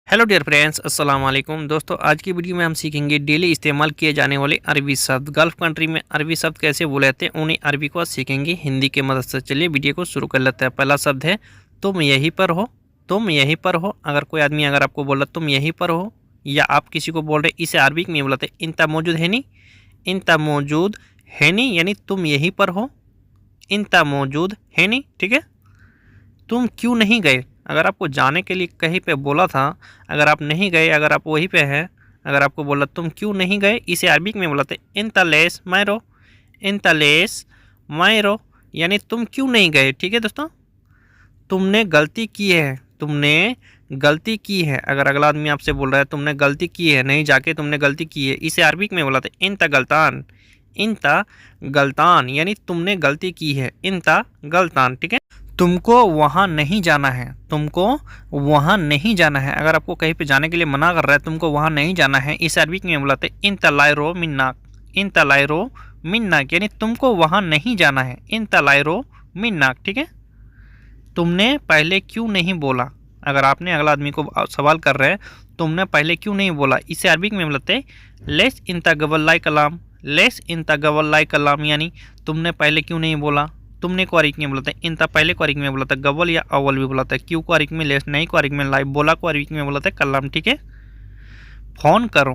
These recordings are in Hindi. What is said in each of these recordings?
हेलो डियर फ्रेंड्स, अस्सलाम वालेकुम। दोस्तों, आज की वीडियो में हम सीखेंगे डेली इस्तेमाल किए जाने वाले अरबी शब्द। गल्फ़ कंट्री में अरबी शब्द कैसे बोले जाते हैं, उन्हीं अरबी को सीखेंगे हिंदी की मदद से। चलिए वीडियो को शुरू कर लेते हैं। पहला शब्द है तुम यहीं पर हो। तुम यहीं पर हो। अगर कोई आदमी अगर आपको बोल रहा तुम यहीं पर हो, या आप किसी को बोल रहे, इसे अरबी में बोलते हैं इंता मौजूद है नी। इंता मौजूद है नी यानी तुम यहीं पर हो। इंता मौजूद है नी, ठीक है। तुम क्यों नहीं गए, अगर आपको जाने के लिए कहीं पे बोला था, अगर आप नहीं गए, अगर आप वहीं पे हैं, अगर आपको बोला तुम क्यों नहीं गए, इसे अरबिक में बोलाते इंतलेस मैरो। इंतलेस मैरो यानी तुम क्यों नहीं गए, ठीक है दोस्तों। तुमने गलती की है। तुमने गलती की है। अगर अगला आदमी आपसे बोल रहा है तुमने गलती की है, नहीं जाके तुमने गलती की है, इसे अरबिक में बोलाते इंता गलतान। इंता गलतान यानी तुमने गलती की है। इंता गलतान, ठीक है। तुमको वहाँ नहीं जाना है। तुमको वहाँ नहीं जाना है। अगर आपको कहीं पे जाने के लिए मना कर रहा है, तुमको वहाँ नहीं जाना है, इस अरबी में बुलाते इन तलायरो मिन्नाक। इन तलायरो मिन्नाक यानी तुमको वहाँ नहीं जाना है। इन तलायरो मिन्नाक, ठीक है। तुमने पहले क्यों नहीं बोला, अगर आपने अगला आदमी को सवाल कर रहे हैं तुमने पहले क्यों नहीं बोला, इसे अरबी में बोलते less in तगवल्लाई Kalam. Less in तगवल्लाई कलाम यानी तुमने पहले क्यों नहीं बोला। तुमने को अरिक में बोला था इंता, पहले को अरिक में बोला था गवल या अव्वल भी बोला था। क्यों को अरिक में लेस, नहीं को अरिक में लाइव, बोला को अरिक में बोला था कलाम, ठीक है। फ़ोन करो।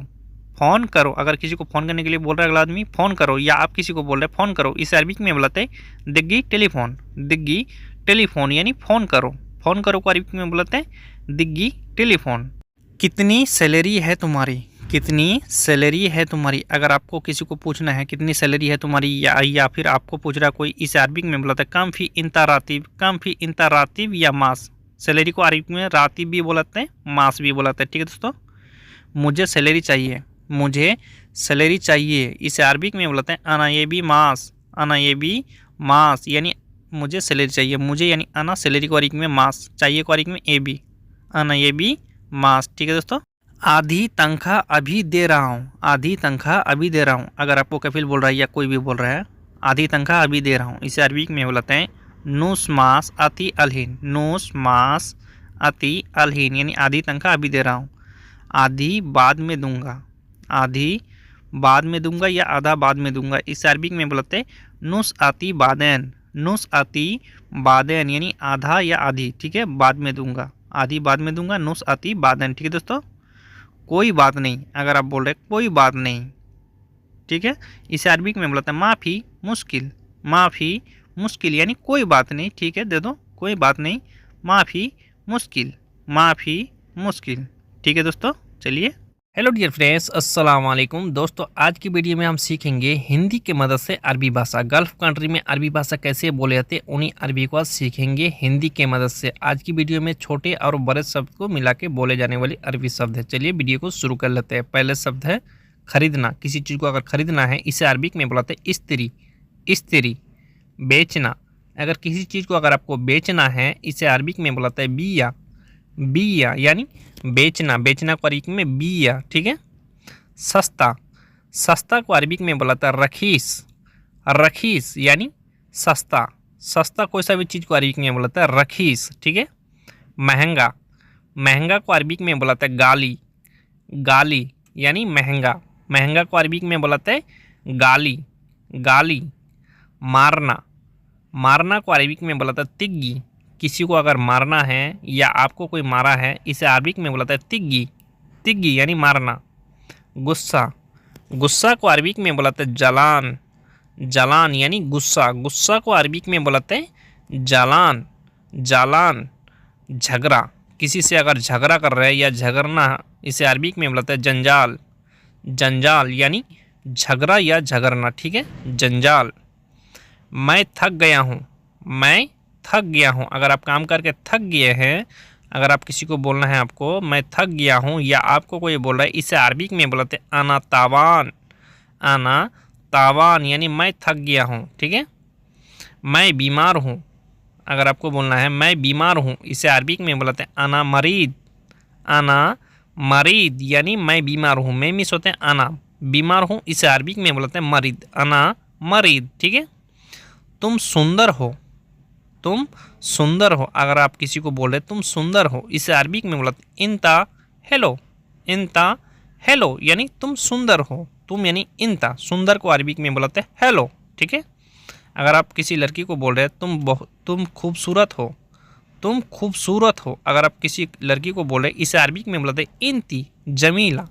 फ़ोन करो, अगर किसी को फ़ोन करने के लिए बोल रहा है अगला आदमी फ़ोन करो, या आप किसी को बोल रहे फ़ोन करो, इस अरबिक में बोलाते दिग्गी टेलीफोन। दिग्गी टेलीफोन यानी फ़ोन करो। फ़ोन करो को अरबिक में बोलाते हैं दिग्गी टेलीफोन। कितनी सैलरी है तुम्हारी। कितनी सैलरी है तुम्हारी, अगर आपको किसी को पूछना है कितनी सैलरी है तुम्हारी, या फिर आपको पूछ रहा कोई, इसे अरबिक में बोलाता है कम फी इंता रातिब। कम फी इंता रातिब या मास। सैलरी को अरबिक में रातिब भी बोलाते हैं, मास भी बोलाते हैं, ठीक है दोस्तों। मुझे सैलरी चाहिए। मुझे सैलरी चाहिए, इसे अरबिक में बोलाते हैं अना ये भी मास। अना ये भी मास यानी मुझे सैलरी चाहिए। मुझे यानी अना, सैलरी को अरबिक में मास, चाहिए को अरबिक में ए बी। अना ये भी मास, ठीक है दोस्तों। आधी तनख्वाह अभी दे रहा हूँ। आधी तनख्वाह अभी दे रहा हूँ, अगर आपको कफिल बोल रहा है या कोई भी बोल रहा है आधी तनख्वाह अभी दे रहा हूँ, इसे अरबी में बोलते हैं नूस मास अति अलहीन। नूस मास अति अलहीन यानी आधी तनख्वाह अभी दे रहा हूँ। आधी बाद में दूंगा। आधी बाद में दूंगा या आधा बाद में दूंगा, इस अरबी में बोलते हैं नुस आती बादैन। नुस आती बादैन यानी आधा या आधी, ठीक है, बाद में दूंगा। आधी बाद में दूंगा, नुस आती बादैन, ठीक है दोस्तों। कोई बात नहीं, अगर आप बोल रहे कोई बात नहीं, ठीक है, इसे अरबी में बोलते हैं माफ़ी मुश्किल। माफ़ी मुश्किल यानी कोई बात नहीं, ठीक है, दे दो, कोई बात नहीं, माफ़ी मुश्किल। माफ़ी मुश्किल, ठीक है दोस्तों। चलिए, हेलो डियर फ्रेंड्स, अस्सलाम वालेकुम। दोस्तों, आज की वीडियो में हम सीखेंगे हिंदी की मदद से अरबी भाषा। गल्फ़ कंट्री में अरबी भाषा कैसे बोले जाते हैं, उन्हीं अरबी को सीखेंगे हिंदी की मदद से। आज की वीडियो में छोटे और बड़े शब्द को मिला के बोले जाने वाली अरबी शब्द है। चलिए वीडियो को शुरू कर लेते हैं। पहले शब्द है खरीदना। किसी चीज़ को अगर खरीदना है, इसे अरबिक में बुलाते हैं इस्त्री। इस्त्री बेचना। अगर किसी चीज़ को अगर आपको बेचना है, इसे अरबिक में बुलाता है बिया। बिया यानी बेचना। बेचना को अरबिक में बिया, ठीक है। सस्ता। सस्ता को अरबिक में बोलाता है रखीस। रखीस यानी सस्ता। सस्ता कोई सा भी चीज़ को अरबिक में बोलाता है रखीस, ठीक है। महंगा। महंगा को अरबिक में बोलाता है गाली। गाली यानी महंगा। महंगा को अरबिक में बोलाता है गाली। गाली। मारना। मारना को अरबिक में बोलाता है तिग्गी। किसी को अगर मारना है या आपको कोई मारा है, इसे अरबिक में बोलाता है तिग्गी। तिग्गी यानी मारना। गुस्सा। गुस्सा को अरबिक में बोलाते हैं जलान। जलान यानी गुस्सा। गुस्सा को अरबिक में बोलाते हैं जलान। जलान। झगड़ा। किसी से अगर झगड़ा कर रहे हैं या झगड़ना, इसे अरबिक में बोलाते हैं जंजाल। जंजाल यानी झगड़ा या झगड़ना, ठीक है, जंजाल। मैं थक गया हूँ। मैं थक गया हूँ, अगर आप काम करके थक गए हैं, अगर आप किसी को बोलना है आपको मैं थक गया हूँ, या आपको कोई बोल रहा है, इसे अरबिक में बोलते हैं आना तावान। आना तावान यानी मैं थक गया हूँ, ठीक है। मैं बीमार हूँ, अगर आपको बोलना है मैं बीमार हूँ, इसे अरबिक में बोलते हैं आना मरीद। आना मरीद यानी मैं बीमार हूँ। मैं मिस होते हैं आना, बीमार हूँ, इसे अरबिक में बोलते हैं मरीद। आना मरीद, ठीक है। तुम सुंदर हो। तुम सुंदर हो, अगर आप किसी को बोल रहे तुम सुंदर हो, इसे अरबिक में बोलते इंता हेलो, इंता हेलो यानी तुम सुंदर हो, तुम यानी इंता, सुंदर को अरबिक में बोलते हैं हेलो, ठीक है। अगर आप किसी लड़की को बोल रहे हैं तुम खूबसूरत हो, तुम खूबसूरत हो, अगर आप किसी लड़की को बोल रहे हैं इसे अरबिक में बोलते हैं इंती जमीला,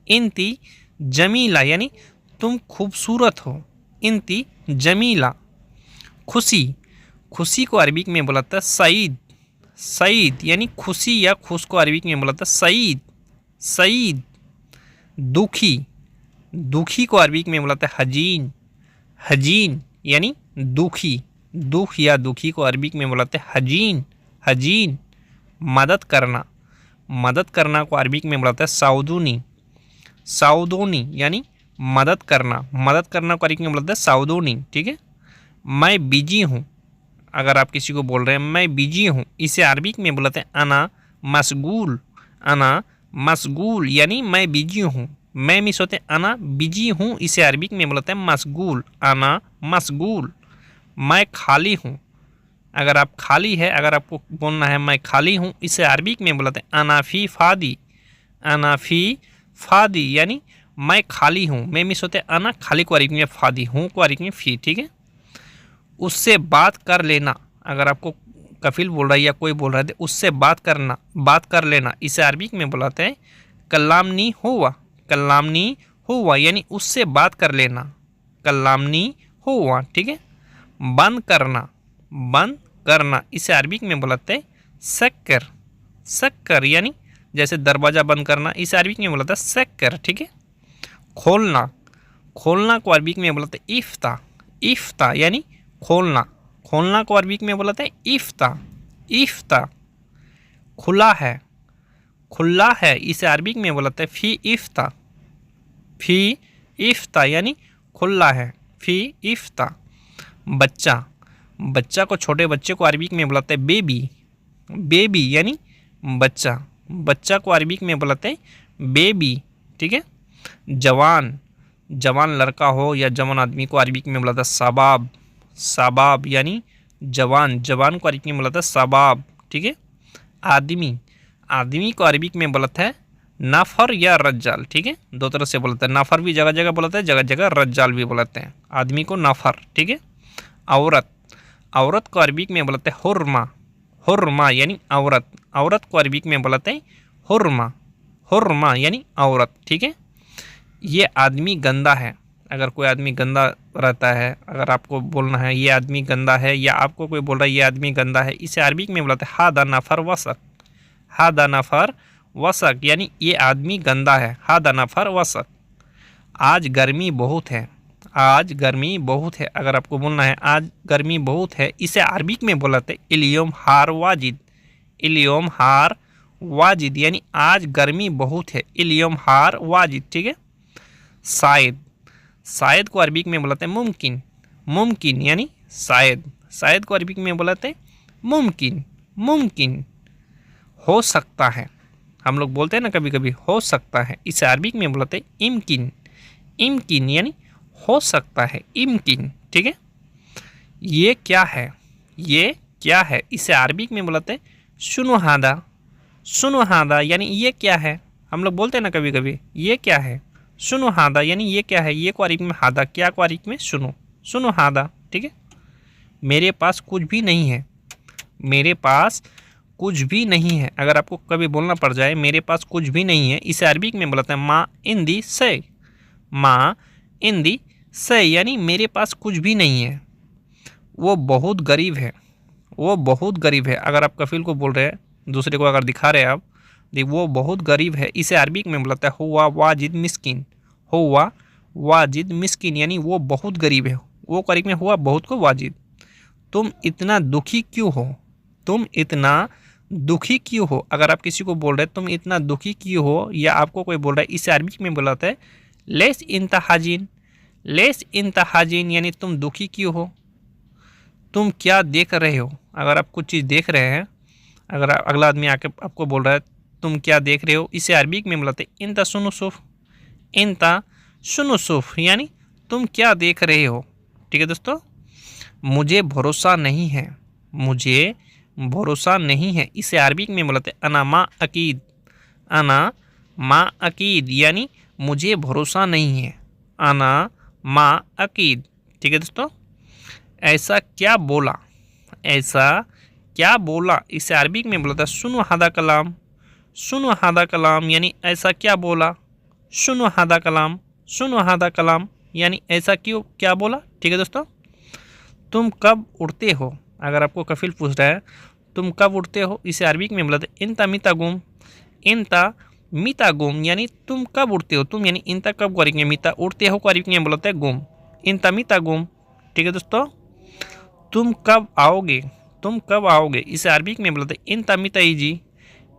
इंती जमीला यानी तुम खूबसूरत हो, इंती जमीला। खुशी, खुशी को अरबिक में बोलता है सईद, सईद यानी खुशी या खुश को अरबिक में बोलता है सईद, सईद। दुखी, दुखी को अरबिक में बोलता है हजीन, हजीन यानी दुखी, दुख या दुखी को अरबिक में बोलते हैं हजीन, हजीन। मदद करना, मदद करना को अरबिक में बोलते हैं साउदूनी, साउदूनी यानी मदद करना, मदद करना को अरबिक में बोलते हैं साउदूनी, ठीक है। मैं बिजी हूँ, अगर आप किसी को बोल रहे हैं मैं बिजी हूँ, इसे अरबिक में बोलते हैं अना मशगूल, अना मशगूल यानी मैं बिजी हूँ। मैं मिस होते अना बिजी हूँ, इसे अरबिक में बोलते हैं मशगूल, अना मशगूल। मैं खाली हूँ, अगर आप खाली है, अगर आपको बोलना है मैं खाली हूँ, इसे अरबिक में बोलते हैं अनाफी फादी, अनाफी फादी यानी मैं खाली हूँ। मैं मिस होते अना, खाली को अरबिक में फादी, हूँ को अरबिक में फी, ठीक है। उससे बात कर लेना, अगर आपको कफिल बोल रहा है या कोई बोल रहा है तो उससे बात करना, बात कर लेना, इसे अरबिक में बुलाते हैं कल्लामनी हुआ, कल्लामनी हुआ यानी उससे बात कर लेना, कल्लामनी हुआ, ठीक है। बंद करना, बंद करना, इसे अरबिक में बुलाते हैं सक्कर, सक्कर यानी जैसे दरवाज़ा बंद करना, इसे अरबिक में बुलाता है सक्कर, ठीक है। खोलना, खोलना को अरबिक में बुलाते हैं इफ्ता, इफ्ता यानी खोलना, खोलना को अरबिक में बोलते हैं इफ्ता, इफ्ता। खुला है, खुला है, इसे अरबिक में बोलते हैं फी इफ्ता, फी इफ्ता यानी खुला है, फी इफ्ता। बच्चा, बच्चा को, छोटे बच्चे को अरबिक में बोलते हैं बेबी, बेबी यानी बच्चा, बच्चा को अरबिक में बोलते हैं बेबी, ठीक है। जवान, जवान लड़का हो या जवान आदमी को अरबिक में बोलता है शबाब, शबाब यानी जवान, जवान को अरबिक में बोलता है शबाब, ठीक है। आदमी, आदमी को अरबिक में बोलता है नफर या रज्जाल, ठीक है। दो तरह से बोलते हैं, नफर भी जगह जगह बोलते हैं, जगह जगह रज्जाल भी बोलते हैं, आदमी को नफर, ठीक है। औरत, औरत को अरबिक में बोलते हैं हुर्मा, हुर्मा यानी औरत, औरत को अरबिक में बोलते हैं हुर्मा, हुर्मा यानी औरत, ठीक है। ये आदमी गंदा है, अगर कोई आदमी गंदा रहता है, अगर आपको बोलना है ये आदमी गंदा है, या आपको कोई बोल रहा है ये आदमी गंदा है, इसे अरबिक में बोलते हैं हादा नफर वसक, हादा नफर वसक यानी ये आदमी गंदा है, हादा नफर वसक। आज गर्मी बहुत है, आज गर्मी बहुत है, अगर आपको बोलना है आज गर्मी बहुत है, इसे अरबिक में बोलते हैं इलियोम हार वाजिद, इलियोम हार वाजिद यानी आज गर्मी बहुत है, इलियोम हार वाजिद, ठीक है। शायद, शायद को अरबिक में बोलते हैं मुमकिन, मुमकिन यानी शायद, शायद को अरबिक में बोलते हैं मुमकिन, मुमकिन। हो सकता है, हम लोग बोलते हैं ना कभी कभी हो सकता है, इसे अरबिक में बोलते हैं इम्किन, इम्किन यानी हो सकता है, इम्किन, ठीक है। ये क्या है, ये क्या है, इसे अरबिक में बोलते हैं सुनो हादा, सुनो हादा यानी ये क्या है, हम लोग बोलते हैं ना कभी कभी ये क्या है, सुनो हादा यानी ये क्या है, ये को अरबिक में हादा, क्या को अरबिक में सुनो, सुनो हादा, ठीक है। मेरे पास कुछ भी नहीं है, मेरे पास कुछ भी नहीं है, अगर आपको कभी बोलना पड़ जाए मेरे पास कुछ भी नहीं है, इसे अरबिक में बोलते हैं माँ इंदी से, माँ इंदी से यानी मेरे पास कुछ भी नहीं है। वो बहुत गरीब है, वो बहुत गरीब है, अगर आप कफिल को बोल रहे हैं, दूसरे को अगर दिखा रहे हैं आप, वो बहुत गरीब है, इसे अरबिक में बोलता है हुआ वाजिद मिस्किन, हुआ वाजिद मिस्किन यानी वो बहुत गरीब है, वो अरबिक में हुआ बहुत को वाजिद। तुम इतना दुखी क्यों हो, तुम इतना दुखी क्यों हो, अगर आप किसी को बोल रहे हैं तुम इतना दुखी क्यों हो, या आपको कोई बोल रहा है, इसे अरबिक में बोलता है लेस इंतहाजिन, लेस इंतहाजिन यानी तुम दुखी क्यों हो, तुम क्या देख रहे हो, अगर आप कुछ चीज़ देख रहे हैं, अगर अगला आदमी आके आपको बोल रहा है तुम क्या देख रहे हो, इसे अरबिक में बोलते हैं इंता सुनुसुफ, इंता सुनुसुफ यानी तुम क्या देख रहे हो, ठीक है दोस्तों। मुझे भरोसा नहीं है, मुझे भरोसा नहीं है, इसे अरबिक में बोलते हैं अनामा अकीद, अना मा अकीद यानी मुझे भरोसा नहीं है। अना मा अकीद। ठीक है दोस्तों। ऐसा क्या बोला, ऐसा क्या बोला, इसे अरबी में बोला था सुनो हादा कलाम। सुनो हादा कलाम यानी ऐसा क्या बोला। सुनो हादा कलाम, सुनो हादा कलाम यानी ऐसा क्यों क्या बोला। ठीक है दोस्तों। तुम कब उड़ते हो, अगर आपको कफिल पूछ रहा है तुम कब उड़ते हो, इसे अरबी में बोला था इंता मिता गुम। इंता मिता गुम यानी तुम कब उड़ते हो। तुम यानी इंता कब को अरबी में, मिता उड़ते हो को अरबी में बोलते हैं गुम। इंता मिता गुम। ठीक है दोस्तों। तुम कब आओगे, तुम कब आओगे, इसे अरबी में बोलते हैं इंता मिता इजी।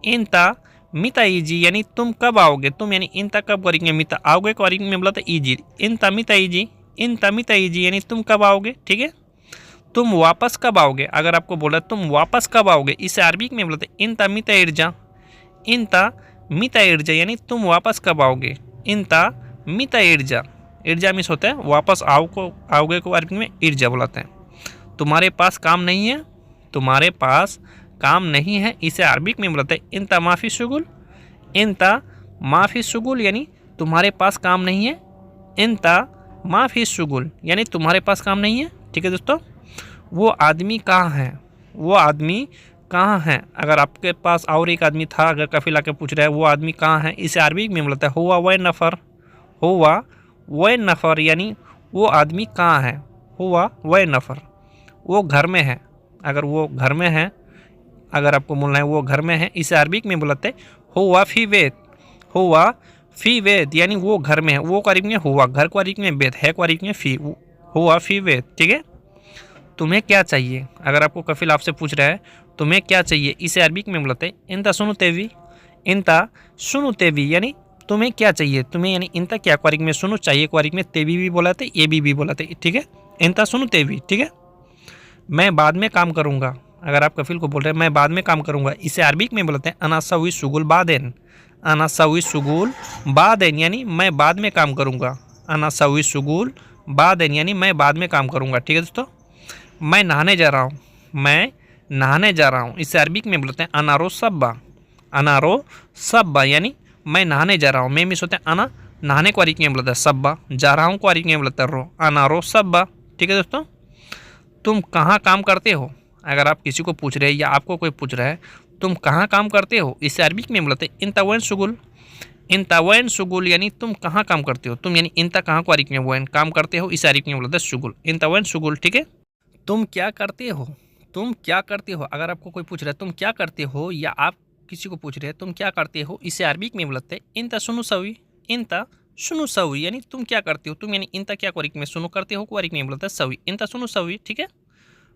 इंता मिता इजी यानी तुम कब आओगे। तुम यानी इंता कब करेंगे, मिता आओगे को अरबी में बोलते हैं इजी। इंता मिता इजी, इंता मिता इजी यानी तुम कब आओगे। ठीक है। तुम वापस कब आओगे, अगर आपको बोला तुम वापस कब आओगे, इसे अरबी में बोलते हैं इंता मिता इर्जा। इंता मिता इर्जा यानी तुम वापस कब आओगे। इंता मिता इर्जा, इर्जा मिस होता है वापस आओ को, आओगे को अरबी में इर्जा बुलाते हैं। तुम्हारे पास काम नहीं है, तुम्हारे पास काम नहीं है, इसे अरबी में बोलते हैं इंता माफ़ी शुगुल। इंता माफ़ी शुगुल यानी तुम्हारे पास काम नहीं है। इंता माफ़ी शुगुल यानी तुम्हारे पास काम नहीं है। ठीक है दोस्तों। वो आदमी कहाँ है, वो आदमी कहाँ है, अगर आपके पास और एक आदमी था, अगर कफिल आके पूछ रहा है वो आदमी कहाँ है, इसे अरबी में बोलता है हुआ वह नफ़र। हुआ वह नफ़र यानी वो आदमी कहाँ है। हुआ वह नफ़र, वो घर में है, अगर वो घर में है, अगर आपको बोलना है वो घर में है, इसे अरबी में बोलते हैं हुआ फी वेद। हुआ फी वेद यानी वो घर में है, वो को अरबी में हुआ, घर को अरबी में वेद, है को अरबी में फी, हुआ फी वेद। ठीक है। तुम्हें क्या चाहिए, अगर आपको कफिल आपसे पूछ रहा है तुम्हें क्या चाहिए, इसे अरबी में बोलते हैं इंता सुनु तेवी। इंता सुनु तेवी यानी तुम्हें क्या चाहिए, तुम्हें यानी इंता क्या को अरबी में सुनो, चाहिए को अरबी में तेवी भी बोलाते, ये भी बोलाते। ठीक है। इंता सुनु तेवी। ठीक है। मैं बाद में काम करूँगा, अगर आप कफिल को बोल रहे हैं मैं बाद में काम करूँगा, इसे अरबी में बोलते हैं अना सवी शुगुल बादेन। अना सवी शुगुल बादेन यानी मैं बाद में काम करूँगा। अना सवी शुगुल बादेन यानी मैं बाद में काम करूँगा। ठीक है दोस्तों। मैं नहाने जा रहा हूँ, मैं नहाने जा रहा हूँ, इसे अरबी में बोलते हैं अनारो सब्बा। अनारो सब्बा यानी मैं नहाने जा रहा हूँ। मैं मिस होते हैं अना, नहाने को अरबी में बोलता है सब्बा, जा रहा हूँ को अरबी में बोलता है रो। अनारो सब्बा। ठीक है दोस्तों। तुम कहाँ काम करते हो, अगर आप किसी को पूछ रहे हैं या आपको कोई पूछ रहा है तुम कहाँ काम करते हो, इसे अरबी में बोलते हैं इंता वैन शुगुल। इंता वैन शुगुल यानी तुम कहाँ काम करते हो। तुम यानी इंता कहाँ को अरबी में वैन काम करते हो, इसे अरबी में बोलते हैं शुगुल। इंता वैन शुगुल। ठीक है। तुम क्या करते हो, तुम क्या करते हो, अगर आपको कोई पूछ रहा है तुम क्या करते हो, या आप किसी को पूछ रहे हैं तुम क्या करते हो, इसे अरबी में बोलते हैं इंता सुनु सवी। इंता सुनु सवी यानी तुम क्या करते हो। तुम यानी इंता क्या को में सुनो करते हो को अरबी में बोलते हैं सवी। इंता सुनु सवी। ठीक है।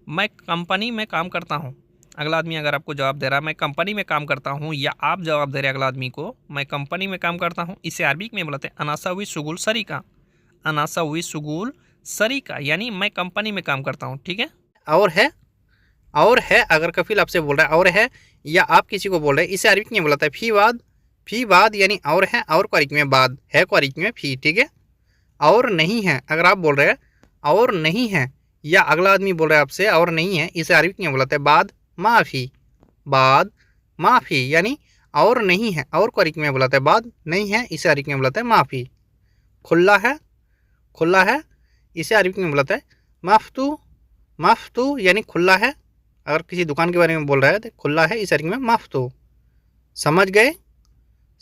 मैं कंपनी में काम करता हूँ, अगला आदमी अगर आपको जवाब दे रहा है मैं कंपनी में काम करता हूँ, या आप जवाब दे रहे हैं अगला आदमी को मैं कंपनी में काम करता हूँ, इसे अरबी में बोलते हैं अनासावी शुगुल सरीका। अनासावी शुगुल सरीका यानी मैं कंपनी में काम करता हूँ। ठीक है। और है, और है, अगर कफिल आपसे बोल रहा है और है, या आप किसी को बोल रहे हैं, इसे अरबी में बोलता है फी बाद। फी बाद यानी और है, और को अरबी में बाद, है को अरबी में फी। ठीक है। और नहीं है, अगर आप बोल रहे हैं और नहीं है, या अगला आदमी बोल रहा है आपसे और नहीं है, इसे अरबी में बोलते हैं बाद माफ़ी। बाद माफ़ी यानी और नहीं है, और को अरबी में बोलते हैं बाद नहीं है, इसे अरबी में बोलते हैं माफ़ी। खुला है, खुला है, इसे अरबी में बोलते हैं माफ्तू। माफ्तू यानी खुला है, अगर किसी दुकान के बारे में बोल रहा है तो खुला है, इस अरबी में माफ्तू। समझ गए,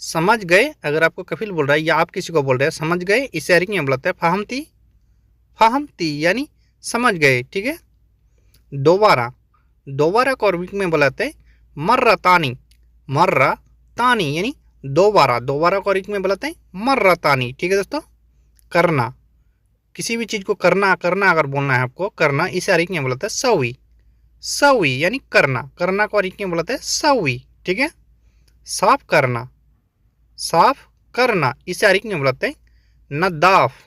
समझ गए, अगर आपको कफिल बोल रहा है या आप किसी को बोल रहे हैं समझ गए, इसे अरबी में बोलते हैं फाहमती। फाहमती यानी समझ गए। ठीक है। दोबारा, दोबारा को अरबी में बोलाते हैं मर्रा तानी। मर्रा तानी यानी दोबारा, दोबारा को अरबी में बोलाते हैं मर्रा तानी। ठीक है दोस्तों। करना, किसी भी चीज़ को करना, करना अगर बोलना है आपको करना, इसे अरबी में बोलते हैं सवी। सवी यानी करना, करना को अरबी में बोलते हैं सवी। ठीक है। साफ करना, साफ करना, इसे अरबी में बोलते हैं नदाफ।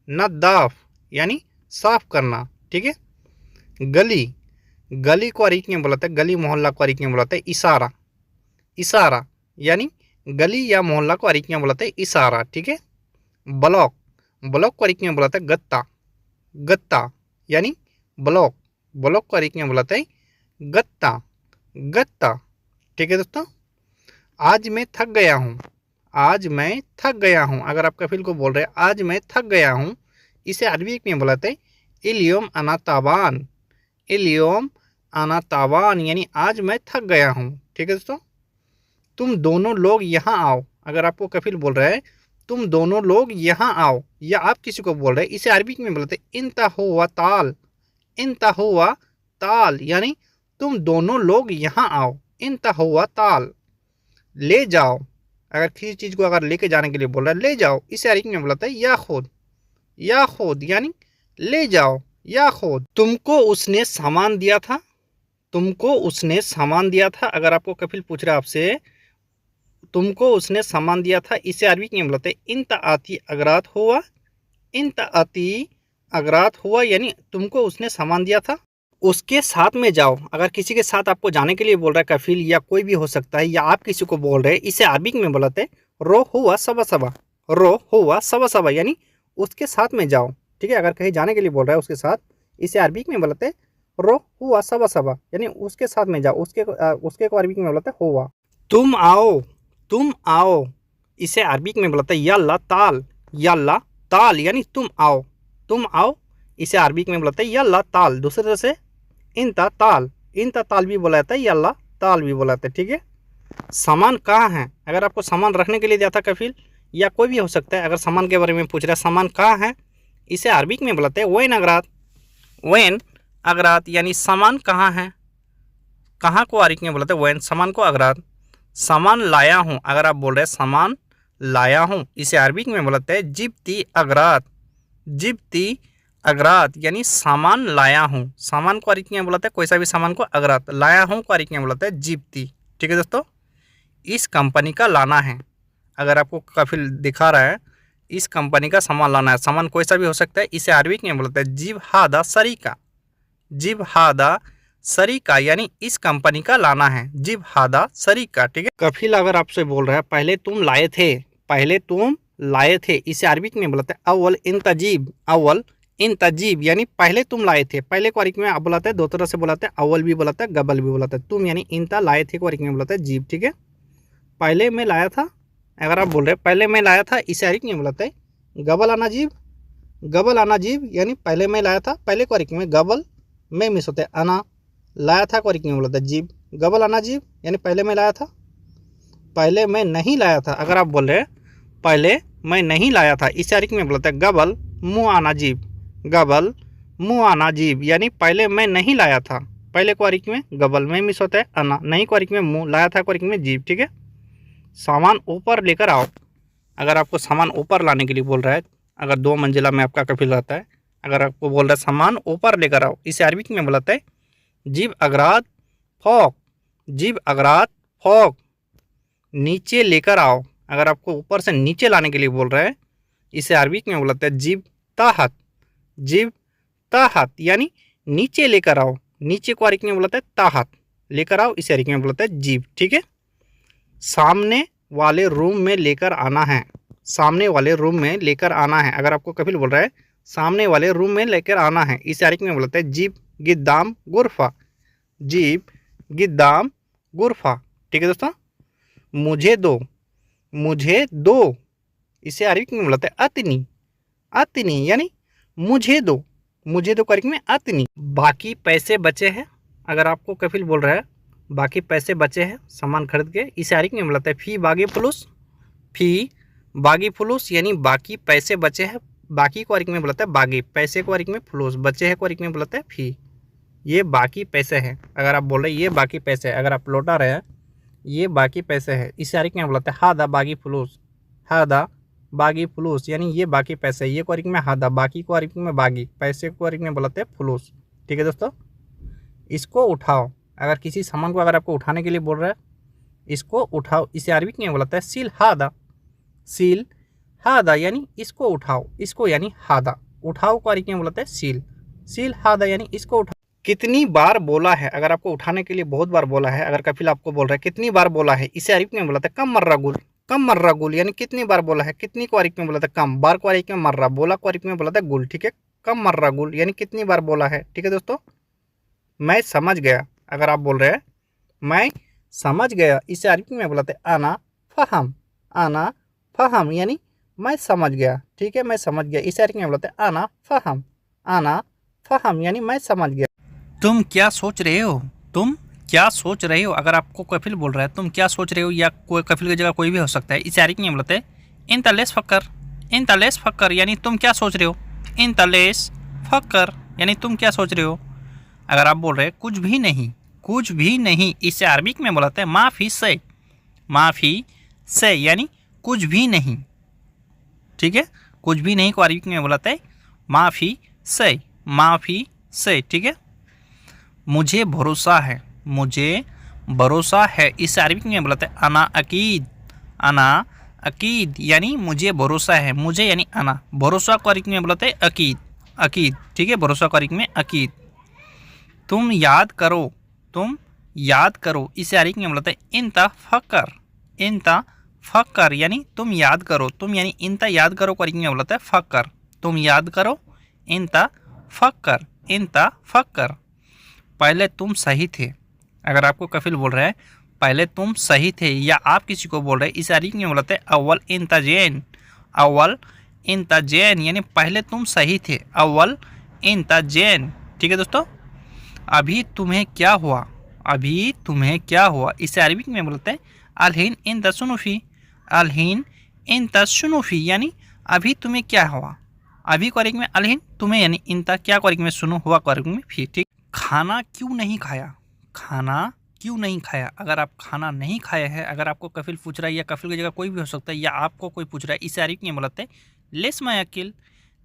नदाफ यानी साफ करना। ठीक है। गली, गली को अरबी में बोलते हैं, गली मोहल्ला को अरबी में बोलते हैं इशारा। इशारा यानी गली या मोहल्ला को अरबी में बोलते हैं इशारा। ठीक है। ब्लॉक, ब्लॉक को अरबी में बोलते हैं गत्ता। गत्ता यानी ब्लॉक, ब्लॉक को अरबी में बोलते हैं गत्ता। गत्ता। ठीक है दोस्तों। आज मैं थक गया हूँ, आज मैं थक गया हूँ। अगर आप कफिल को बोल रहे हैं आज मैं थक गया हूँ, इसे अरबी में बुलाते हैं इलियोम अना ताबान। इलियोम अना ताबान यानी आज मैं थक गया हूँ। ठीक है दोस्तों। तुम दोनों लोग यहाँ आओ। अगर आपको कफिल बोल रहा है तुम दोनों लोग यहाँ आओ, या आप किसी को बोल रहे हैं, इसे अरबी में बोलते हैं इंतहुवा ताल। इंतहुवा ताल यानी तुम दोनों लोग यहाँ आओ। इंतहुवा ताल। ले जाओ। अगर किसी चीज़ को अगर लेके जाने के लिए बोल रहा है ले जाओ, इसे अरबी में बोलता है या खुद। या खुद यानी ले जाओ या खुद। तुमको उसने सामान दिया था। तुमको उसने सामान दिया था। अगर आपको कफिल पूछ रहा है आपसे तुमको उसने सामान दिया था, इसे अरबी में बोलते हैं इंत आती अगरात हुआ। इंत आती अगरात हुआ यानी तुमको उसने सामान दिया था। उसके साथ में जाओ। अगर किसी के साथ आपको जाने के लिए बोल रहा है कफिल, या कोई भी हो सकता है, या आप किसी को बोल रहे हैं, इसे अरबी में बोलते हैं रो हुआ सबा सबा। रो हुआ सबा सबा यानी उसके साथ में जाओ। ठीक है। अगर कहीं जाने के लिए बोल रहा है उसके साथ, इसे अरबी में बोलते हैं रो हुआ सबा सबा यानी उसके साथ में जाओ। उसके को अरबी में बोलते हैं हुआ। तुम आओ। तुम आओ, इसे अरबी में बोलते हैं यल्ला ताल। यल्ला ताल यानी तुम आओ। तुम आओ, इसे अरबी में बोलते हैं यल्ला ताल। दूसरे तरह से इंता ताल। इंता ताल भी बोला जाता है, यल्ला ताल भी बोला जाता है। ठीक है। सामान कहाँ है। अगर आपको सामान रखने के लिए दिया था कफिल, या कोई भी हो सकता है, अगर सामान के बारे में पूछ रहा है सामान कहाँ है, इसे अरबी में बोलते हैं वैन अगरात। वैन अगरात यानी सामान कहाँ है। कहाँ को अरबी में बोलते हैं वैन, सामान को अगरात। सामान लाया हूँ। अगर आप बोल रहे हैं सामान लाया हूँ, इसे अरबी में बोलते हैं जिब्ती अगरात। जिब्ती अगरात यानी सामान लाया हूँ। सामान को अरबी में बोलते हैं कोई सा भी सामान को अगरात। लाया हूँ को अरबी में बोलते हैं जिब्ती। ठीक है दोस्तों। इस कंपनी का लाना है। अगर आपको कफिल दिखा रहा है इस कंपनी का सामान लाना है, सामान कोई सा भी हो सकता है, इसे अरबी में बोलते हैं जिब हादा सरीका। जिब हादा सरीका यानी इस कंपनी का लाना है। जिब हादा सरीका। ठीक है। कफिल अगर आपसे बोल रहा है पहले तुम लाए थे, पहले तुम लाए थे, इसे अरबी में बोलते हैं अव्वल इंतजीब। अव्वल इंतजीब यानी पहले तुम लाए थे। पहले को अरबी में बुलाते हैं दो तरह से बुलाते हैं, अव्वल भी बुलाते हैं, गबल भी बुलाते हैं। तुम यानी इंता लाए थे को अरबी में बुलाते हैं जीब। ठीक है। पहले मैं लाया था। अगर आप बोल रहे हैं पहले मैं लाया था, इसे अरबी में बुलाते हैं गबल आना जीब। गबल आना जीब यानी पहले मैं लाया था। पहले को अरबी में गबल में मिस होते हैं अना। लाया था को अरबी में बोलते हैं जीब। गबल आना जीब यानी पहले मैं लाया था। पहले मैं नहीं लाया था। अगर आप बोल रहे हैं पहले मैं नहीं लाया था, इसे अरबी में बोलते हैं गबल मुँह आना जीब। गबल मुँह आना जीब यानी पहले मैं नहीं लाया था। पहले को अरबी में गबल में मिस होता है अना, नहीं को अरबी में मुँह, लाया था को अरबी में जीब। ठीक है। सामान ऊपर लेकर आओ। अगर आपको सामान ऊपर लाने के लिए बोल रहा है, अगर 2 मंजिला में आपका कफिल रहता है, अगर आपको बोल रहा है सामान ऊपर लेकर आओ, इसे अरबी में बुलाता है जीब अगरात फौक। जीब अगरात फौक नीचे लेकर आओ। अगर आपको ऊपर से नीचे लाने के लिए बोल रहा है, इसे अरबी में बुलाते हैं जीब ताहत। जीब ताहत यानी नीचे लेकर आओ। नीचे को अरबी में बुलाते हैं ताहत। लेकर आओ, इसे अरबी में बुलाते हैं जीब। ठीक है। सामने वाले रूम में लेकर आना है। सामने वाले रूम में लेकर आना है। अगर आपको कफिल बोल रहा है सामने वाले रूम में लेकर आना है, इसे अरबी में बोलते हैं जीब गिद्दाम गुरफा। जीब गिद्दाम गुरफा। ठीक है दोस्तों। मुझे दो। मुझे दो, इसे अरबी में बोलते हैं अतनी। अतनी यानी मुझे दो। मुझे दो अरबी में अतनी। बाकी पैसे बचे हैं। अगर आपको कफिल बोल रहा है बाकी पैसे बचे हैं सामान खरीद के, इसे अरबी में बोलते हैं फी बागी फुलूस। फी बागी फुलूस यानी बाकी पैसे बचे हैं। बाकी को अरबी में बोलते हैं बागी, पैसे को अरबी में फुलूस, बचे हैं को अरबी में बोलते हैं फी। ये बाकी पैसे हैं। अगर आप बोल रहे हैं ये बाकी पैसे है, अगर आप लौटा रहे हैं ये बाकी पैसे है, इसे अरबी में बोलते हैं हादा बागी फुलूस। हादा बागी फुलूस यानी ये बाकी पैसे। ये को अरबी में हादा, बाकी को अरबी में बागी, पैसे को अरबी में बोलते हैं फुलूस। ठीक है दोस्तों। इसको उठाओ। अगर किसी सामान को अगर आपको उठाने के लिए बोल रहा है, इसको उठाओ, इसे अरबी में बोलता है सील हादा। सील हादा यानी इसको उठाओ। इसको यानी हादा। उठाओ को अरबी में बोलता है सील। सील हादा यानी इसको उठाओ। कितनी बार बोला है। अगर आपको उठाने के लिए बहुत बार बोला है, अगर कफिल आपको बोल रहा है कितनी बार बोला है, इसे अरबी में बोलता है कम मर्रा गुल। कम मर्रा गुल यानी कितनी बार बोला है। कितनी को अरबी में बोला था कम, बार को अरबी में मर्रा, बोला को अरबी में बोला था गुल। ठीक है। कम मर्रा गुल यानी कितनी बार बोला है। ठीक है दोस्तों। मैं समझ गया। अगर आप बोल रहे हैं मैं समझ गया, इसे अरबी में बोलते हैं आना फहम। आना फहम यानी मैं समझ गया, ठीक है, मैं समझ गया। इसे अरबी में बोलते हैं आना फहम। आना फहम यानी मैं समझ गया। तुम क्या सोच रहे हो? तुम क्या सोच रहे हो? अगर आपको कफिल बोल रहा है तुम क्या सोच रहे हो, या कोई कफिल की जगह कोई भी हो सकता है, इसे अरबी में बोलते हैं इंत लेस फक्कर। इंत लेस फक्कर यानी तुम क्या सोच रहे हो। इंत लेस फक्कर यानी तुम क्या सोच रहे हो। अगर आप बोल रहे हैं कुछ भी नहीं, कुछ भी नहीं, इसे अरबिक में बोलते हैं माफ़ी से। माफ़ी से यानी कुछ भी नहीं, ठीक है। कुछ भी नहीं को अरबिक में बोलते हैं माफ़ी से। माफ़ी से, ठीक है। मुझे भरोसा है, मुझे भरोसा है, इसे अरबिक में बोलते हैं अना अकीद। अना अकीद यानी मुझे भरोसा है। मुझे यानी अना, भरोसा को अरबिक में बोलते हैं अकीद। अकीद, ठीक है, भरोसा को अरबिक में अकीद। तुम याद करो, तुम याद करो, इसे अरबिक में बोलते हैं इंता फक्कर। इंता फक्कर यानी तुम याद करो। तुम यानी इंता याद करो को अरबिक में बोलते हैं फक्कर। तुम याद करो, इंता फक्कर। इंता फक्कर। पहले तुम सही थे। अगर आपको कफिल बोल रहा है पहले तुम सही थे, या आप किसी को बोल रहे हैं, इसे अरबी में बोलते हैं अव्वल इंता जैन। अव्वल इंता जैन यानी पहले तुम सही थे। अव्वल इंता जैन, ठीक है दोस्तों। अभी तुम्हें क्या हुआ। अभी तुम्हें क्या हुआ, इसे अरबी में बोलते हैं अलहीन इंता सुनुफी। अलहीन इंता सुनुफी यानी अभी तुम्हें क्या हुआ। अभी को अरबी में अलहीन, तुम्हें यानी इंता, क्या को अरबी में सुनो, हुआ को अरबी में फी, ठीक। खाना क्यों नहीं खाया। खाना क्यों नहीं खाया। अगर आप खाना नहीं खाए हैं, अगर आपको कफिल पूछ रहा है, या कफिल की जगह कोई भी हो सकता है, या आपको कोई पूछ रहा है, इसे अरबी में बोलते हैं लेस my Akil.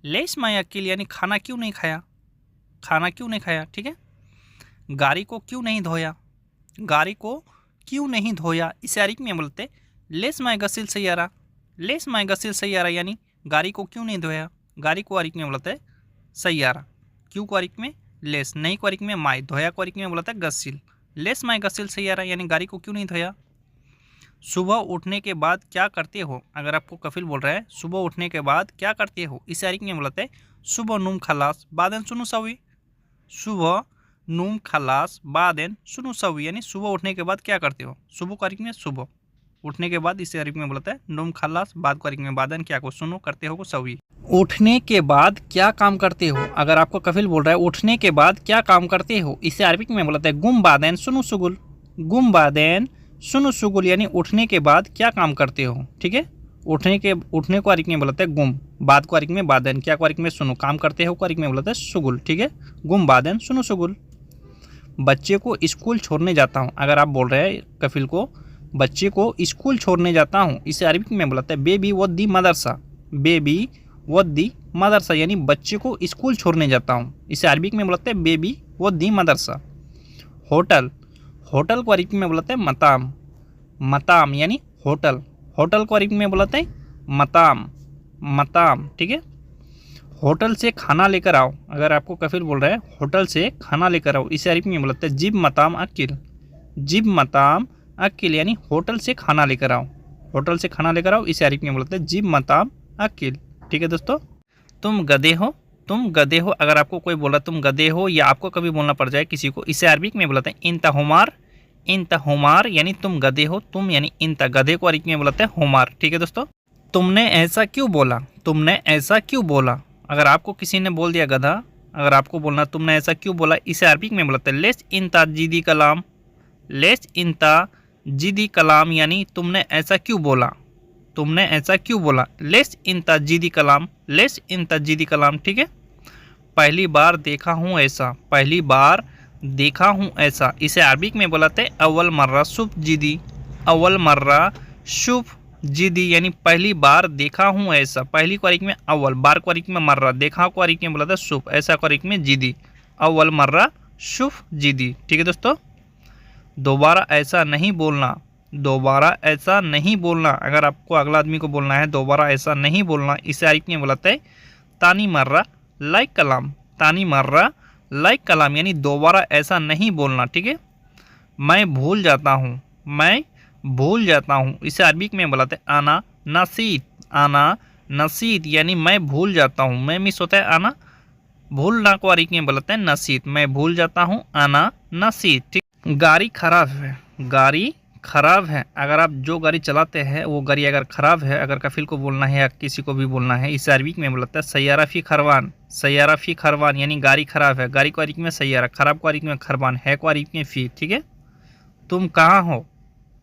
Less my Akil यानी खाना क्यों नहीं खाया। खाना क्यों नहीं खाया, ठीक है। गाड़ी को क्यों नहीं धोया। गाड़ी को क्यों नहीं धोया, इसे अरबी में बोलते हैं लेस माय गसिल सैयारा। लेस माय गसिल सैयारा यानी गाड़ी को क्यों नहीं धोया। गाड़ी को अरबी में बोलते हैं सैयारा। क्यों को अरबी में लेस, नहीं को अरबी में माय, धोया को अरबी में बोलता है गसिल। लेस माय गसिल सैयारा यानी गाड़ी को क्यों नहीं धोया। सुबह उठने के बाद क्या करते हो। अगर आपको कफिल बोल रहा है सुबह उठने के बाद क्या करते हो, इसे अरबी में बोलते हैं सुबह नूम खलास बादेन सुनु सवी। सुबह नूम खलास बादेन सुनु सवी यानी सुबह उठने के बाद क्या करते हो। सुबह को अरबी में सुबह, उठने के बाद इसे अरबी में बोलता है नूम खलास, बाद को अरबी में बादेन, क्या को सुनो, करते हो को सवी। उठने के बाद क्या काम करते हो। अगर आपको कफिल बोल रहा है उठने के बाद क्या काम करते हो, इसे अरबिक में बोलते हैं गुम बादेन सुनु सुगुल। गुम बादेन सुनु सुगुल यानी उठने के बाद क्या काम करते हो, ठीक है। उठने को अरबिक में बोलते हैं गुम, बाद को अरबिक में बादेन, क्या को अरबिक में सुनु, काम करते हो को अरबिक में बोलते हैं सुगुल, ठीक है। गुम बादेन सुनु सुगुल। बच्चे को स्कूल छोड़ने जाता हूँ। अगर आप बोल रहे हैं कफिल को बच्चे को स्कूल छोड़ने जाता हूँ, इसे अरबिक में बोलते हैं बेबी वो दी मदरसा। बेबी वो दी मदरसा यानी बच्चे को स्कूल छोड़ने जाता हूँ, इसे अरबिक में बोलते हैं बेबी वो दी मदरसा। होटल, होटल को अरबिक में बोलते हैं मताम। मताम यानी होटल, होटल को अरबिक में बोलते हैं मताम। मताम, ठीक है। होटल से खाना लेकर आओ। अगर आपको कफिल बोल रहा है होटल से खाना लेकर आओ, इसे अरबिक में बोलते हैं जिब मताम अकिल। जिब मताम अकिल यानी होटल से खाना लेकर आओ। होटल से खाना लेकर आओ, इसे अरबिक में बोलते हैं जिब मताम अकिल, ठीक है दोस्तों। तुम गधे हो। तुम गधे हो, अगर आपको कोई बोला तुम गधे हो, या आपको कभी बोलना पड़ जाए किसी को, इसे अरबिक में बोलते हैं इंता हुमार। इंता हुमार यानी तुम गधे हो। तुम यानी इंता, गधे को अरबिक में बोलते हैं हुमार, ठीक है दोस्तों। तुमने ऐसा क्यों बोला। तुमने ऐसा क्यों बोला। अगर आपको किसी ने बोल दिया गधा, अगर आपको बोलना तुमने ऐसा क्यों बोला, इसे अरबिक में बोलते हैं लेस इंता जिदी कलाम। लेस इंता जिदी कलाम यानी तुमने ऐसा क्यों बोला। तुमने ऐसा क्यों बोला, लेस इंता जिदी कलाम। लेस इंता जिदी कलाम, ठीक है। पहली बार देखा हूँ ऐसा। पहली बार देखा हूँ ऐसा, इसे अरबिक में बोलते हैं अव्वल मर्रा शुभ जिदी। अव्वल मर्रा शुभ जिदी यानी पहली बार देखा हूँ ऐसा। पहली को अरबिक में अव्वल, बार को अरबिक में मर्रा, देखा को अरबिक में बोलता है शुभ, ऐसा को अरबिक में जिदी। अव्वल मर्रा शुभ जिदी, ठीक है दोस्तों। दोबारा ऐसा नहीं बोलना। दोबारा ऐसा नहीं बोलना, अगर आपको अगला आदमी को बोलना है दोबारा ऐसा नहीं बोलना, इसे अरबिक में बोलता है तानी मर्रा लाइक कलाम। तानी मर्रा लाइक कलाम यानी दोबारा ऐसा नहीं बोलना, ठीक है। मैं भूल जाता हूँ। मैं भूल जाता हूँ, इसे अरबिक में बोलते हैं आना नसीत। आना नसीत यानी मैं भूल जाता हूँ। मैं मिस होता है आना, भूलना को अरबिक में बोलते हैं नसीत। मैं भूल जाता हूँ, आना नसीत, ठीक। गाड़ी खराब है। गाड़ी ख़राब है, अगर आप जो गाड़ी चलाते हैं वो गाड़ी अगर ख़राब है, अगर कफिल को बोलना है या किसी को भी बोलना है, इसे अरबी में बोलता है सैयारा फ़ी खरवान। सैयारा फ़ी खरवान यानी गाड़ी ख़राब है। गाड़ी को अरबी में सैयारा, ख़राब को अरबी में खरवान, है को अरबी में फ़ी। ठीक है। तुम कहाँ हो,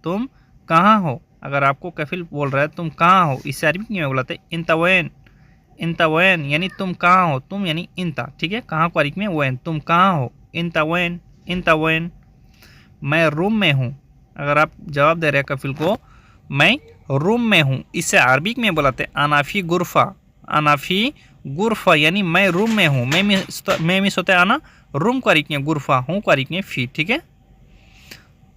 तुम कहाँ हो, अगर आपको कफिल बोल रहा है तुम कहाँ हो, इसे अरबी में बोलते हैं इंता वैन। इंता वैन यानी तुम कहाँ हो, तुम यानी इंता। ठीक है। कहाँ को अरबी में वैन, तुम कहाँ हो, इंता वैन, इंता वैन। मैं रूम में हूँ, अगर आप जवाब दे रहे हैं कफिल को मैं रूम में हूँ, इससे अरबिक में बोलाते हैं अनाफी गुरफा। अनाफी गुरफा यानी मैं रूम में हूँ। मैं मिस होता है आना, रूम को अरबिक में गुरफा, हूँ को अरबिक में फ़ी। ठीक है।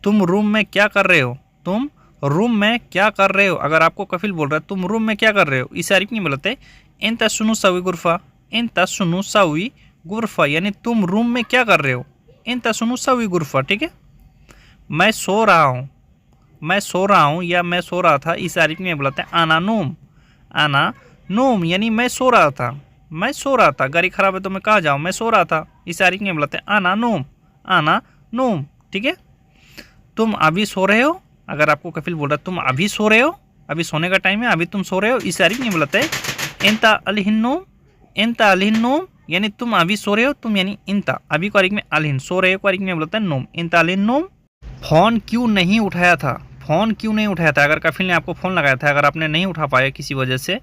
तुम रूम में क्या कर रहे हो, तुम रूम में क्या कर रहे हो, अगर आपको कफिल बोल रहा है तुम रूम में क्या कर रहे हो, इसे अरबिक में बोलते हैं इंता सुनु सावी गुरफा। इंता सुनु सावी गुरफा यानी तुम रूम में क्या कर रहे हो, इंता सुनु सावी गुरफा। ठीक है। मैं सो रहा हूँ, मैं सो रहा हूँ या मैं सो रहा था, इस अरबी में बुलाते हैं आना नूम। आना नूम यानी मैं सो रहा था, मैं सो रहा था। गाड़ी ख़राब है तो मैं कहाँ जाऊँ, मैं सो रहा था, इस अरबी में बुलाते हैं आना नूम, आना नूम। ठीक है। तुम अभी सो रहे हो, अगर आपको कफिल बोल रहा है तुम अभी सो रहे हो, अभी सोने का टाइम है, अभी तुम सो रहे हो, इस अरबी में बुलाते हैं इंता अलहिन्नूम। इंता अलहिन्नूम यानी तुम अभी सो रहे हो, तुम यानी इंता, अभी को अरबी में अलहिन, सो रहे हो को अरबी में बोलते हैं नूम, इंता अलहिन्नूम। फ़ोन क्यों नहीं उठाया था, फ़ोन क्यों नहीं उठाया था, अगर कफिल ने आपको फ़ोन लगाया था, अगर आपने नहीं उठा पाया किसी वजह से,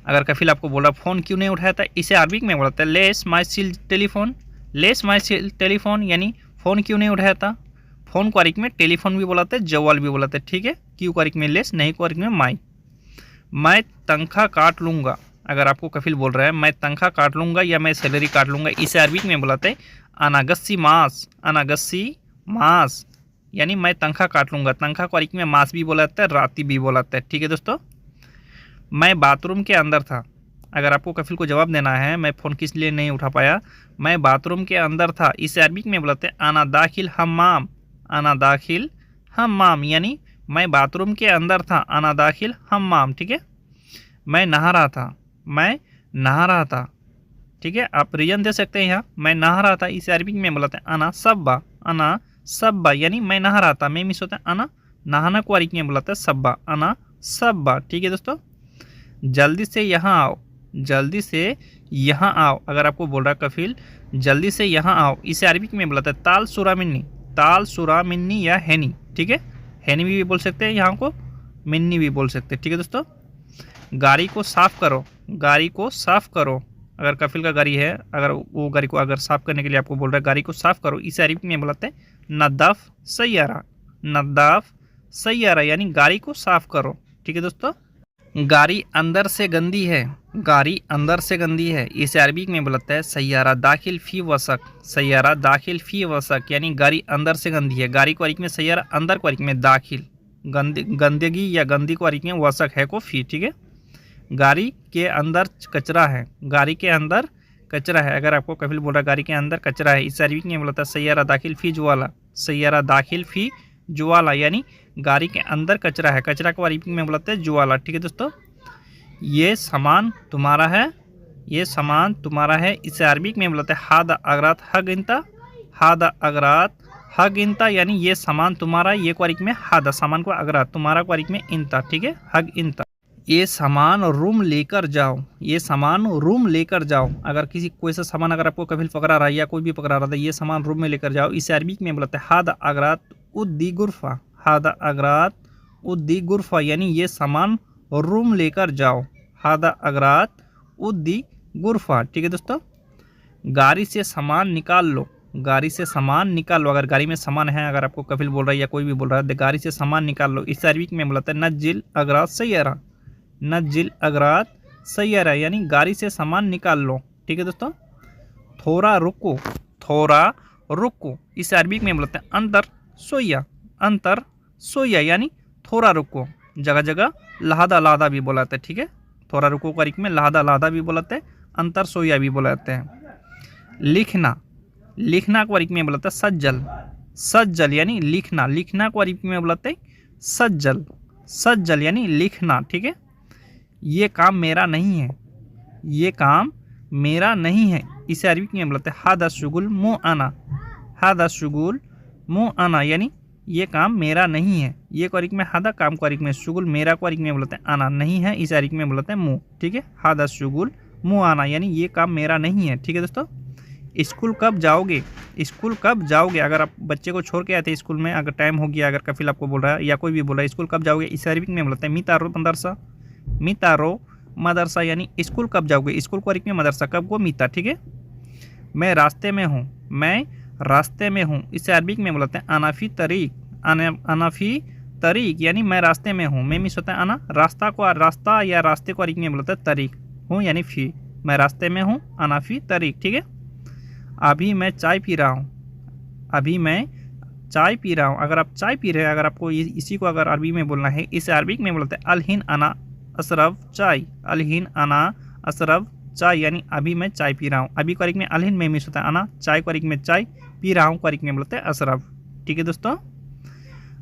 अगर कफिल आपको बोला फ़ोन क्यों नहीं उठाया था, इसे अरबिक में बोलते हैं लेस माई सिल टेलीफोन। लेस माई सिल टेलीफोन यानी फ़ोन क्यों नहीं उठाया था। फ़ोन को अरबिक में टेलीफोन भी बोलाते हैं, जवाल भी बोलाते हैं। ठीक है। क्यों को अरबिक में लेस, नहीं को अरबिक में माई। मैं तनख्वाह काट लूँगा, अगर आपको कफिल बोल रहा है मैं तनख्वाह काट लूँगा या मैं सैलरी काट लूँगा, इसे अरबिक में बुलाते हैं अनागस्सी मास। अनागस्सी मास यानी मैं तनख्वाह काट लूँगा। तनख्वाह को अरबी में मास भी बोलाता है, राती भी बोलाता है। ठीक है दोस्तों। मैं बाथरूम के अंदर था, अगर आपको कफिल को जवाब देना है मैं फ़ोन किस लिए नहीं उठा पाया, मैं बाथरूम के अंदर था, इसे अरबी में बोलाते हैं आना दाखिल हम्माम। आना दाखिल हम्माम यानी मैं बाथरूम के अंदर था, आना दाखिल हम्माम। ठीक है। मैं नहा रहा था, मैं नहा रहा था। ठीक है। आप रीजन दे सकते हैं यहाँ, मैं नहा रहा था, इसे अरबी में बोलाते हैं आना सब्बा। आना सब्बा यानी मैं नहा रहा था, मैं मिस होता है आना, नहाना को अरबी में बुलाता है सब्बा, आना सब्बा। ठीक है दोस्तों। जल्दी से यहाँ आओ, जल्दी से यहाँ आओ, अगर आपको बोल रहा है कफिल जल्दी से यहाँ आओ, इसे अरबी में बुलाता है ताल सुरा मिन्नी। ताल सुरा मिन्नी या हैनी। ठीक है। हैनी भी बोल सकते हैं यहाँ को, मिन्नी भी बोल सकते हैं। ठीक है दोस्तों। गाड़ी को साफ़ करो, गाड़ी को साफ़ करो, अगर कफिल का गाड़ी है, अगर वो गाड़ी को अगर साफ़ करने के लिए आपको बोल रहा है गाड़ी को साफ़ करो, इसे अरबी में बुलाते हैं नद्दाफ़ सैयारा। नद्दाफ़ सैयारा यानी गाड़ी को साफ़ करो। ठीक है दोस्तों। गाड़ी अंदर से गंदी है, गाड़ी अंदर से गंदी है, इसे अरबी में बुलाता है सैयारा दाखिल फ़ी वसक। सैयारा दाखिल फ़ी वसक यानी गाड़ी अंदर से गंदी है। गाड़ी को अरबी में सैयारा, अंदर को अरबी में दाखिल, गंदगी या गंदी को अरबी में वसक, है को फ़ी। ठीक है। गाड़ी के अंदर कचरा है, गाड़ी के अंदर कचरा है, अगर आपको कफिल बोल रहा है गाड़ी के अंदर कचरा है, इस अरबी में बोलता है सैयारा दाखिल फ़ी जुवाला। सैयारा दाखिल फ़ी जुवाला यानी गाड़ी के अंदर कचरा है, कचरा को अरबी में बोलते हैं जुवाला। ठीक है दोस्तों। ये सामान तुम्हारा है, ये सामान तुम्हारा है, इसे अरबी में बोलते हैं हादा अगरात हग इंता। हादा अगरात हग इंता यानी ये सामान तुम्हारा, ये को अरबी में हादा, सामान को अगरात, तुम्हारा को अरबी में इंता। ठीक है। हग इंता। ये सामान रूम लेकर जाओ, ये सामान रूम लेकर जाओ, अगर किसी कोई सा सामान अगर आपको कफिल पकड़ा रहा है या कोई भी पकड़ा रहा था, ये सामान रूम में लेकर जाओ, इसे अरबी में बोलते हैं हादा अगरात उद्दी गुरफा। हादा अगरात उद्दी गुरफा यानी ये सामान रूम लेकर जाओ, हादा अगरात उद्दी गुरफा। ठीक है दोस्तों। गाड़ी से सामान निकाल लो, गाड़ी से सामान निकाल लो, अगर गाड़ी में सामान है, अगर आपको कफिल बोल रहा है या कोई भी बोल रहा है गाड़ी से सामान निकाल लो, इसे अरबी में बोलते हैं नज्जिल अगरात सैयारा। नज्जिल अगरात सैयारा यानी गाड़ी से सामान निकाल लो। ठीक है दोस्तों। थोड़ा रुको, थोड़ा रुको, इसे अरबी में बोलते हैं अंतर सोया। अंतर सोया यानी थोड़ा रुको, जगह जगह लहादा लहादा भी बोलाते हैं। ठीक है। थोड़ा रुको को अरबी में लहादा लहादा भी बोलाते हैं, अंतर सोया भी बोलाते हैं। लिखना, लिखना को अरबी में बोलाते हैं सज्जल। सज्जल यानी लिखना, लिखना को अरबी में बोलाते हैं सज्जल। सज्जल यानी लिखना। ठीक है। ये काम मेरा नहीं है, ये काम मेरा नहीं है, इसे अरबी में बोलते हैं हादा शुगुल मुँह आना। हादा शुगुल मुँह आना यानी ये काम मेरा नहीं है। ये को अरिक में हादा, काम को अरिक में शुगुल, मेरा को अरिक में बोलते हैं आना, नहीं है इस अरिक में बोलते हैं मुँह। ठीक है, हादा शुगुल मुँह आना, यानी ये काम मेरा नहीं है। ठीक है दोस्तों। स्कूल कब जाओगे, स्कूल कब जाओगे, अगर आप बच्चे को छोड़ के आते हैं स्कूल में, अगर टाइम हो गया, अगर कफिल आपको बोल रहा है या कोई भी बोल रहा है स्कूल कब जाओगे, इस अरबिक में बोलते हैं मितारो मदरसा, मितारो मदरसा, यानी स्कूल कब जाओगे। स्कूल को अरबिक में मदरसा, कब को मीता। ठीक है। मैं रास्ते में हूँ, मैं रास्ते में हूँ, इसे अरबिक में बोलते हैं अनाफी तरीक, अनाफी तरीक, यानी मैं रास्ते में हूँ। मैं मिस होता है आना, रास्ता को, रास्ता या रास्ते को अरबिक में बोलते हैं तरीक, हूँ यानी फी, मैं रास्ते में हूँ, अनाफी तरीक। ठीक है। अभी मैं चाय पी रहा हूँ, अभी मैं चाय पी रहा हूँ, अगर आप चाय पी रहे हैं, अगर आपको इसी को अगर अरबी में बोलना है, इसे अरबिक में बोलते हैं अलहिन अना असरफ चाय, अलहिन अना असरफ चाय, यानी अभी मैं चाय पी रहा हूँ। अभी को अरिक में अलहिन में मिस होता है अना, चाय को अरिक में चाय, पी रहा हूँ को अरिक में बोलते हैं असरफ। ठीक है दोस्तों।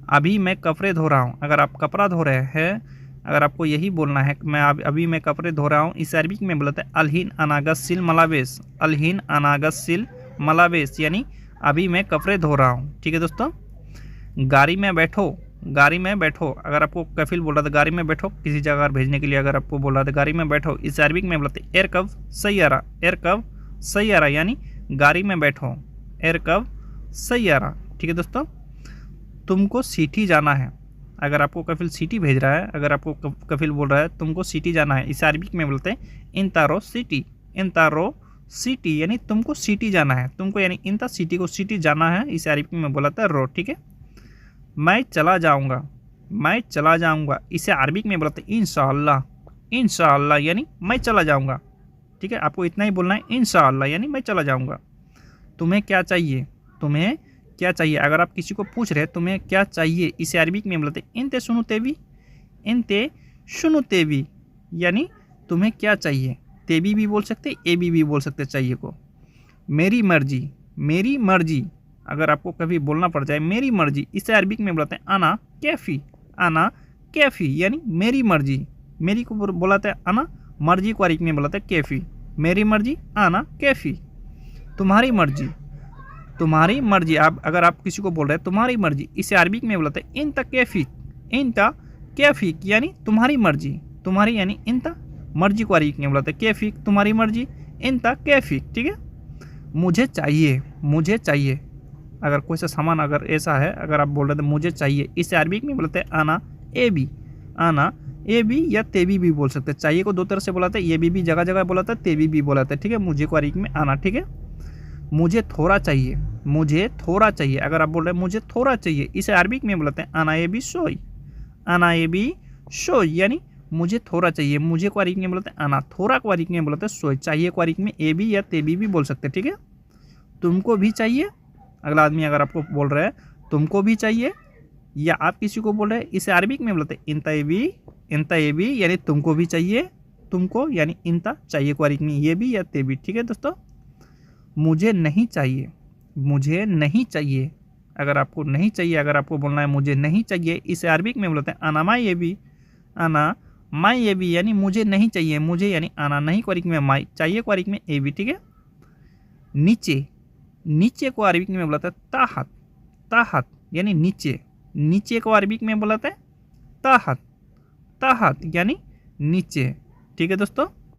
अभी मैं कपड़े धो रहा हूँ, अगर आप कपड़ा धो रहे हैं, अगर आपको यही बोलना है मैं अभी मैं कपड़े धो रहा हूँ, इस अरबिक में बोलते हैं अलहिन अनागसिल मलाबेस, अलहिन अनागसिल मलाबेस, यानी अभी मैं कपड़े धो रहा हूँ। ठीक है दोस्तों। गाड़ी में बैठो, गाड़ी में बैठो, अगर आपको कफिल बोल रहा था गाड़ी में बैठो, किसी जगह भेजने के लिए अगर आपको बोल रहा था गाड़ी में बैठो, इस अरबिक में बोलते हैं एरकब सैयारा, एरकब सैयारा, यानी गाड़ी में बैठो, एरकब सैयारा। ठीक है दोस्तों। तुमको सिटी जाना है, अगर आपको कफिल सिटी भेज रहा है, अगर आपको कफिल बोल रहा है तुमको सिटी जाना है, इस अरबिक में बोलते हैं इंतारो सिटी, इंतारो सिटी, यानी तुमको सिटी जाना है, तुमको यानी इंता सिटी को सिटी जाना है, इस अरबिक में बोला था रो। ठीक है। मैं चला जाऊंगा, मैं चला जाऊंगा, इसे अरबिक में बोलते हैं इंशाअल्लाह, इंशाअल्लाह, यानी मैं चला जाऊंगा। ठीक है, आपको इतना ही बोलना है इंशाअल्लाह, यानी मैं चला जाऊंगा। तुम्हें क्या चाहिए, तुम्हें क्या चाहिए, अगर आप किसी को पूछ रहे हैं तुम्हें क्या चाहिए, इसे अरबिक में बोलते हैं इनते सुनु तेवी, इनते सुनु तेवी, यानी तुम्हें क्या चाहिए। तेवी भी बोल सकते, ए भी बोल सकते चाहिए को। मेरी मर्जी, मेरी मर्जी, अगर आपको कभी बोलना पड़ जाए मेरी मर्जी, इसे अरबिक में बोलते हैं आना कैफ़ी, आना कैफ़ी, यानी मेरी मर्जी। मेरी को बोलाते हैं आना, मर्जी को अरबिक में बोलाते हैं कैफ़ी, मेरी मर्जी आना कैफ़ी। तुम्हारी मर्जी, तुम्हारी मर्जी, आप अगर आप किसी को बोल रहे हैं तुम्हारी मर्जी, इसे अरबिक में बोलते हैं इंता कैफ़ी, इंता कैफ़ी, यानी तुम्हारी मर्जी, तुम्हारी यानी इंता, मर्जी को अरबिक में बोलते हैं कैफ़ी, तुम्हारी मर्जी, इंता कैफ़ी। ठीक है। मुझे चाहिए, मुझे चाहिए, अगर कोई सा सामान अगर ऐसा है, अगर आप बोल रहे थे मुझे चाहिए, इसे अरबिक में बोलते हैं आना ए बी, आना ए बी या तेबी भी बोल सकते हैं। चाहिए को दो तरह से बोलाते हैं, ये भी जगह जगह बोलाता है, तेबी भी बोलाते हैं। ठीक है। मुझे को अरबिक में आना। ठीक है। मुझे थोड़ा चाहिए, मुझे थोड़ा चाहिए, अगर आप बोल रहे हैं मुझे थोड़ा चाहिए, इसे अरबिक में बोलते हैं आना ए बी सोई, आना ए बी सोई, यानी मुझे थोड़ा चाहिए। मुझे को अरबिक में बोलते हैं आना, थोड़ा को अरबिक में बोलते हैं सोई, चाहिए को अरबिक में ए बी या तेबी भी बोल सकते हैं। ठीक है। तुमको भी चाहिए, अगला आदमी अगर आपको बोल रहा है तुमको भी चाहिए, या आप किसी को बोल रहे हैं, इसे अरबिक में बोलते हैं इंता ए बी, यानी तुमको भी चाहिए, तुमको यानी इंता, चाहिए को अरबिक में ये भी या ते भी। ठीक है दोस्तों। मुझे नहीं चाहिए, मुझे नहीं चाहिए, अगर आपको नहीं चाहिए, अगर आपको बोलना है मुझे नहीं चाहिए, इसे अरबिक में बोलते हैं आना माई ए बी, आना माई ए बी, यानी मुझे नहीं चाहिए, मुझे यानी आना, नहीं को अरबिक में माई, चाहिए को अरबिक में ए बी। ठीक है। नीचे, नीचे को अरबिक में बोलाता है ताहत, ताहत, यानी नीचे, नीचे को अरबिक में बोलाता है ताहत, ताहत, यानी नीचे। ठीक है दोस्तों।